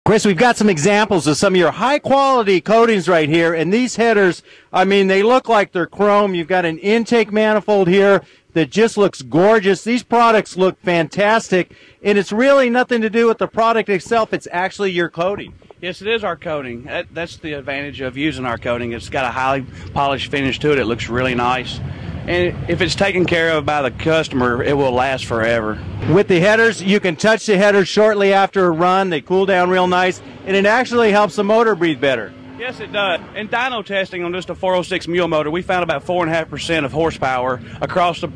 Chris, we've got some examples of some of your high-quality coatings right here, and these headers, I mean, they look like they're chrome. You've got an intake manifold here that just looks gorgeous. These products look fantastic, and it's really nothing to do with the product itself. It's actually your coating. Yes, it is our coating. That's the advantage of using our coating. It's got a highly polished finish to it. It looks really nice. And if it's taken care of by the customer, it will last forever. With the headers, you can touch the headers shortly after a run. They cool down real nice, and it actually helps the motor breathe better. Yes, it does. In dyno testing on just a 406 mule motor, we found about 4.5% of horsepower across the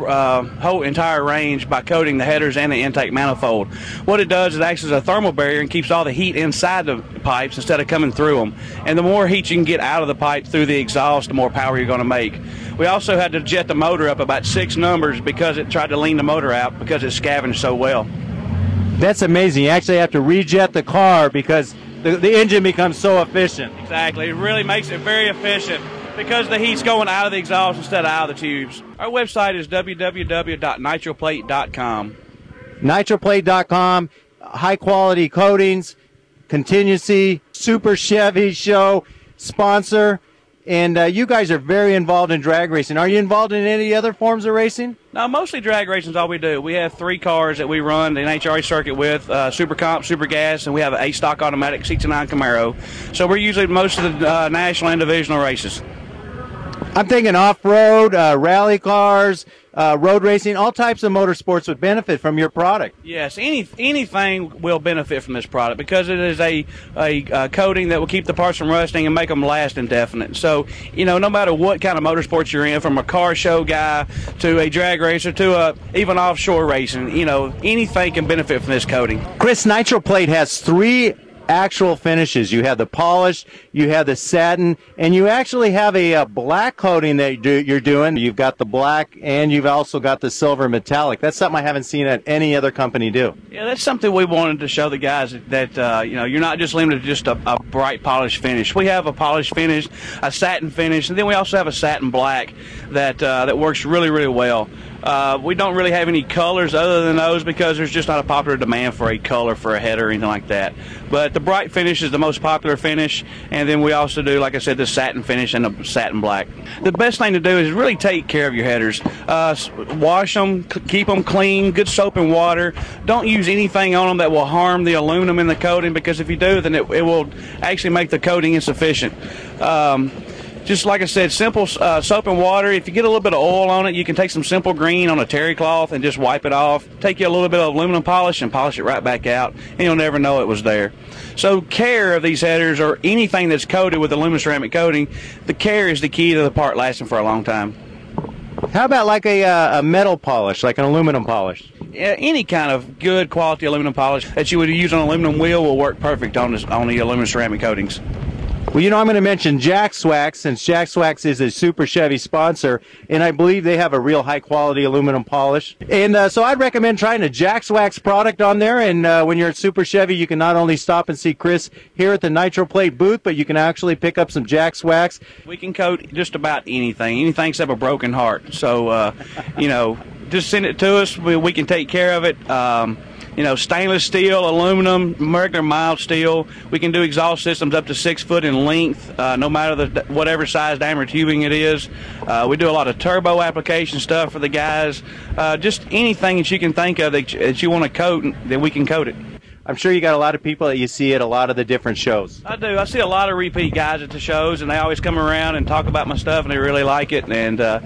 whole entire range by coating the headers and the intake manifold. What it does is it acts as a thermal barrier and keeps all the heat inside the pipes instead of coming through them. And the more heat you can get out of the pipe through the exhaust, the more power you're going to make. We also had to jet the motor up about 6 numbers because it tried to lean the motor out because it scavenged so well. That's amazing. You actually have to rejet the car because the engine becomes so efficient. Exactly. It really makes it very efficient because the heat's going out of the exhaust instead of out of the tubes. Our website is www.nitroplate.com. NitroPlate.com, high-quality coatings, contingency, Super Chevy Show sponsor. And you guys are very involved in drag racing. Are you involved in any other forms of racing? No, mostly drag racing is all we do. We have 3 cars that we run the NHRA circuit with, Super Comp, Super Gas, and we have an 8-stock automatic 69 Camaro. So we're usually most of the national and divisional races. I'm thinking off-road, rally cars, road racing, all types of motorsports would benefit from your product. Yes, anything will benefit from this product because it is a coating that will keep the parts from rusting and make them last indefinite. So, you know, no matter what kind of motorsports you're in, from a car show guy to a drag racer to even offshore racing, you know, anything can benefit from this coating. Chris, NitroPlate has 3 actual finishes. You have the polished, you have the satin, and you actually have a black coating that you're doing. You've got the black, and you've also got the silver metallic. That's something I haven't seen at any other company do. Yeah, that's something we wanted to show the guys that you know, you're not just limited to just a bright polished finish. We have a polished finish, a satin finish, and then we also have a satin black that works really, really well. We don't really have any colors other than those because there's just not a popular demand for a color for a header or anything like that. But the bright finish is the most popular finish, and then we also do, like I said, the satin finish and the satin black. The best thing to do is really take care of your headers. Wash them, keep them clean, good soap and water. Don't use anything on them that will harm the aluminum in the coating, because if you do, then it will actually make the coating insufficient. Just like I said, simple soap and water. If you get a little bit of oil on it, you can take some simple green on a terry cloth and just wipe it off. Take you a little bit of aluminum polish and polish it right back out, and you'll never know it was there. So care of these headers, or anything that's coated with aluminum ceramic coating, the care is the key to the part lasting for a long time. How about like a metal polish, like an aluminum polish? Yeah, any kind of good quality aluminum polish that you would use on an aluminum wheel will work perfect on the aluminum ceramic coatings. Well, you know, I'm going to mention Jack Swax, since Jack Swax is a Super Chevy sponsor, and I believe they have a real high-quality aluminum polish. And so I'd recommend trying a Jack Swax product on there, and when you're at Super Chevy, you can not only stop and see Chris here at the NitroPlate booth, but you can actually pick up some Jack Swax. We can coat just about anything except a broken heart. So, you know, just send it to us. We can take care of it. You know, stainless steel, aluminum, regular mild steel. We can do exhaust systems up to 6 foot in length, no matter whatever size diameter tubing it is. We do a lot of turbo application stuff for the guys. Just anything that you can think of that you want to coat, then we can coat it. I'm sure you got a lot of people that you see at a lot of the different shows. I do. I see a lot of repeat guys at the shows, and they always come around and talk about my stuff, and they really like it, and a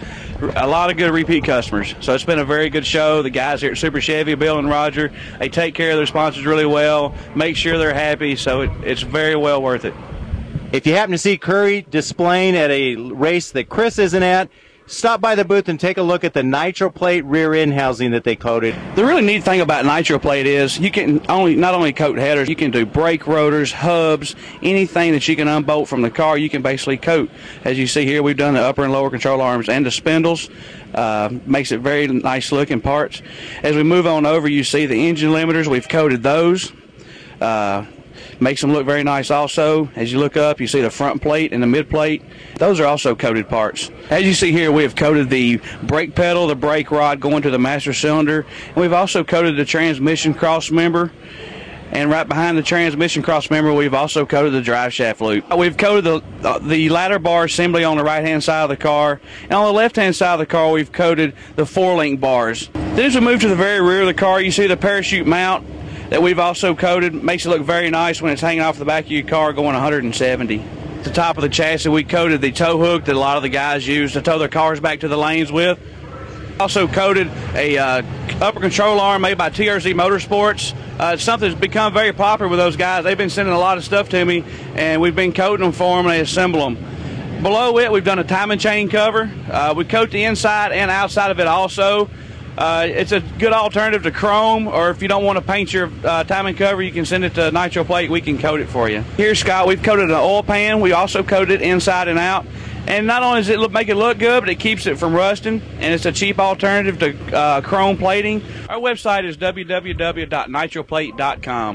lot of good repeat customers. So it's been a very good show. The guys here at Super Chevy, Bill and Roger, they take care of their sponsors really well, make sure they're happy, so it's very well worth it. If you happen to see Curry displaying at a race that Chris isn't at, stop by the booth and take a look at the NitroPlate rear end housing that they coated. The really neat thing about NitroPlate is you can not only coat headers, you can do brake rotors, hubs, anything that you can unbolt from the car, you can basically coat. As you see here, we've done the upper and lower control arms and the spindles. Makes it very nice looking parts. As we move on over, you see the engine limiters, we've coated those. Makes them look very nice also. As you look up, you see the front plate and the mid plate. Those are also coated parts. As you see here, we have coated the brake pedal, the brake rod going to the master cylinder, and we've also coated the transmission cross member. And right behind the transmission cross member, we've also coated the drive shaft loop. We've coated the ladder bar assembly on the right-hand side of the car. And on the left-hand side of the car, we've coated the 4-link bars. Then as we move to the very rear of the car, you see the parachute mount that we've also coated. Makes it look very nice when it's hanging off the back of your car going 170. At the top of the chassis, we coated the tow hook that a lot of the guys use to tow their cars back to the lanes with. Also coated a upper control arm made by TRZ Motorsports. It's something that's become very popular with those guys. They've been sending a lot of stuff to me, and we've been coating them for them, and they assemble them. Below it, we've done a timing chain cover. We coat the inside and outside of it also. It's a good alternative to chrome, or if you don't want to paint your timing cover, you can send it to NitroPlate. We can coat it for you. Here, Scott, we've coated an oil pan. We also coated it inside and out. And not only does it make it look good, but it keeps it from rusting, and it's a cheap alternative to chrome plating. Our website is www.nitroplate.com.